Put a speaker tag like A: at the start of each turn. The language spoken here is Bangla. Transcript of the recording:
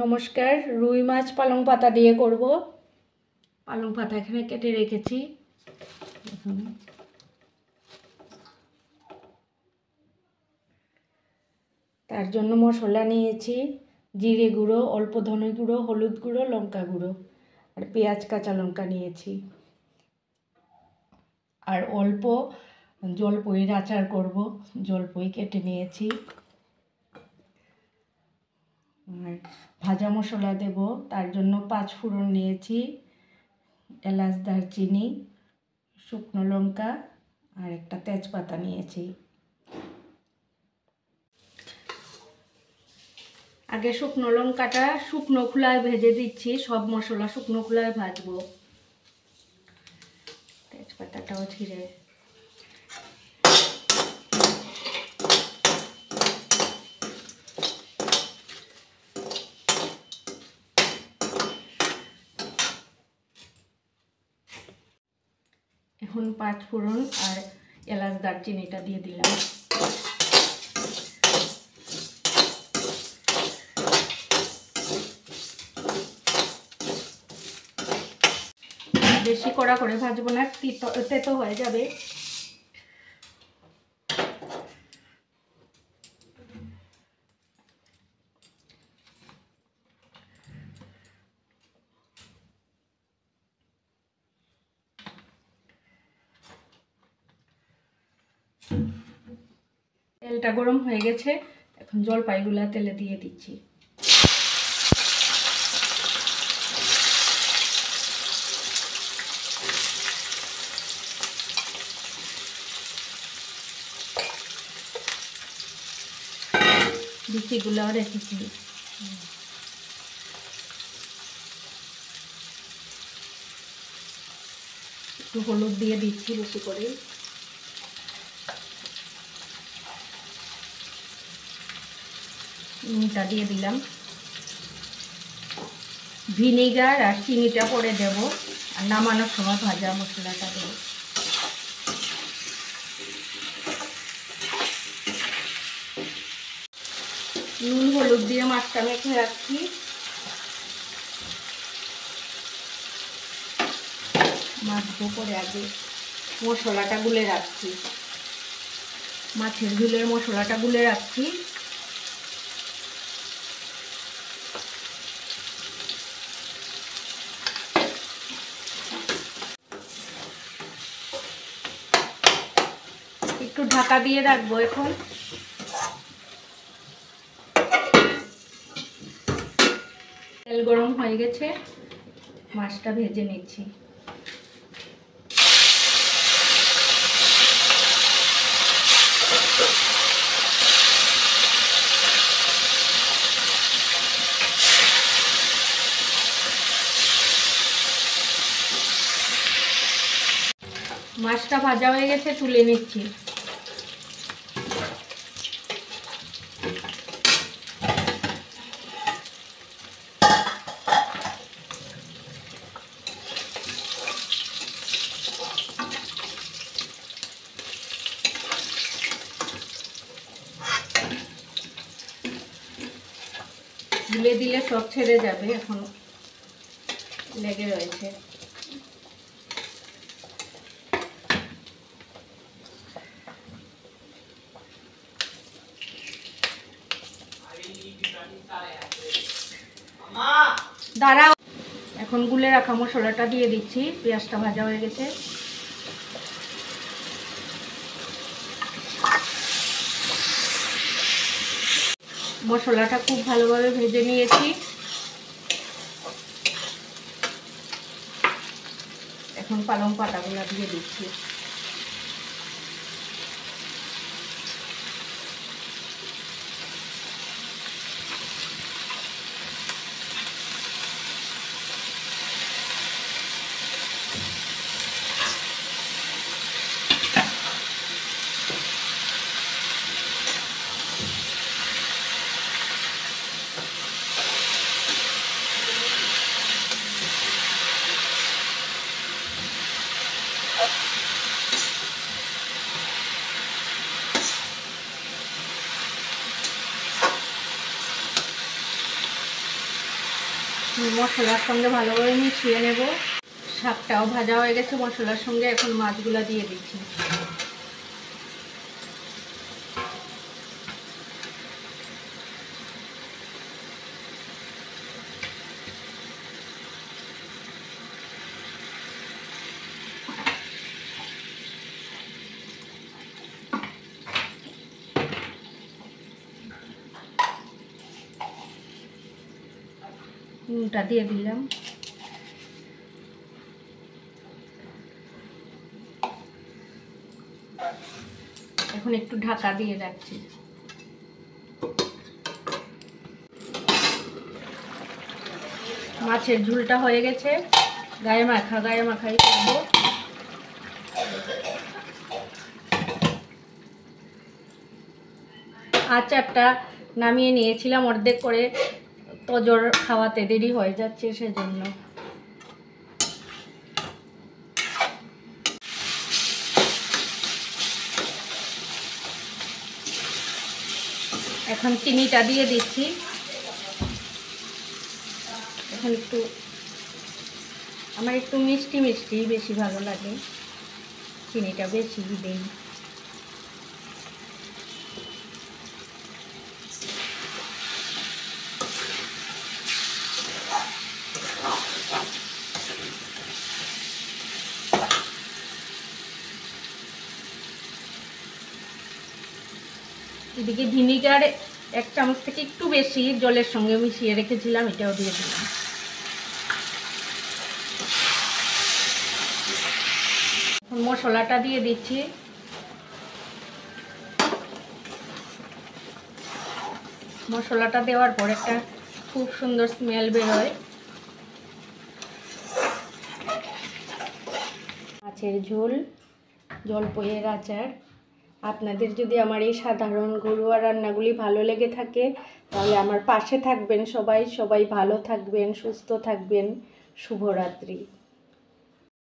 A: নমস্কার, রুই মাছ পালং পাতা দিয়ে করব। পালং পাতা এখানে কেটে রেখেছি। তার জন্য মশলা নিয়েছি জিরে গুঁড়ো, অল্প ধনে গুঁড়ো, হলুদ গুঁড়ো, লঙ্কা গুঁড়ো আর পেঁয়াজ কাঁচা লঙ্কা নিয়েছি। আর অল্প জলপইয়ের আচার করব, জলপই কেটে নিয়েছি। আর ভাজা মশলা দেব, তার জন্য 5 ফোড়ন নিয়েছি, এলাচ, দারচিনি, শুকনো লঙ্কা আর একটা তেজপাতা নিয়েছি। আগে শুকনো লঙ্কাটা শুকনো খোলায় ভেজে দিচ্ছি, সব মশলা শুকনো খোলায় ভাজবো। তেজপাতাটাও ছিঁড়ে এখন 5 ফোড়ন আর এলাচ দারচিনিটা দিয়ে দিলাম। বেশি কড়া করে ভাজবো না, তেতো হয়ে যাবে। তেলটা গরম হয়ে গেছে, এখন জলপাইগুলা তেলে দিয়ে দিচ্ছি। বিচিগুলাও রেখেছি। একটু হলুদ দিয়ে দিচ্ছি বেশি করে। নুনটা দিয়ে দিলাম। ভিনেগার আর চিনিটা পরে দেব, আর নামানোর সময় ভাজা মশলাটা দেব। নুন হলুদ দিয়ে মাছটা মেখে রাখছি। মাছবো পরে আগে মশলাটা গুলে রাখছি, মাছের ঝোলের মশলাটা গুলে রাখছি। একটু ঢাকা দিয়ে রাখবো এখন। তেল গরম হয়ে গেছে, মাছটা ভেজে নিচ্ছি। মাছটা ভাজা হয়ে গেছে, তুলে নিচ্ছি। তুলে দিলে সব ছেড়ে যাবে, এখন লেগে রয়েছে। দাঁড়াও, এখন গুলে রাখা মশলাটা দিয়ে দিচ্ছি। পেঁয়াজটা ভাজা হয়ে গেছে। মশলাটা খুব ভালোভাবে ভেজে নিয়েছি। এখন পালং পাতাগুলো দিয়ে দিচ্ছি। মশলার সঙ্গে ভালোভাবে মিশিয়ে নেব। শাকটাও ভাজা হয়ে গেছে মশলার সঙ্গে, এখন মাছগুলো দিয়ে দিচ্ছি। নুনটা দিয়ে দিলাম। এখন একটু ঢাকা দিয়ে রাখছি। মাছের ঝোলটা হয়ে গেছে, গায়ে মাখাই করব। আচারটা নামিয়ে নিয়েছিলাম অর্ধেক করে, তজর খাওয়াতে দেরি হয়ে যাচ্ছে সেজন্য। এখন চিনিটা দিয়ে দিচ্ছি। এখন আমার একটু মিষ্টি মিষ্টি বেশি ভালো লাগে, চিনিটা বেশি দিই। এদিকে ভিনিগার 1 চামচ থেকে একটু বেশি জলের সঙ্গে মিশিয়ে রেখেছিলাম, এটাও দিয়ে দিলাম। মশলাটা দিয়ে দিচ্ছি। মশলাটা দেওয়ার পর একটা খুব সুন্দর স্মেল বেরোয়। মাছের ঝোল, জলপইয়ের আচার। আপনাদের যদি আমার এই সাধারণ ঘরোয়া রান্নাগুলি ভালো লেগে থাকে তাহলে আমার পাশে থাকবেন। সবাই ভালো থাকবেন, সুস্থ থাকবেন। শুভরাত্রি।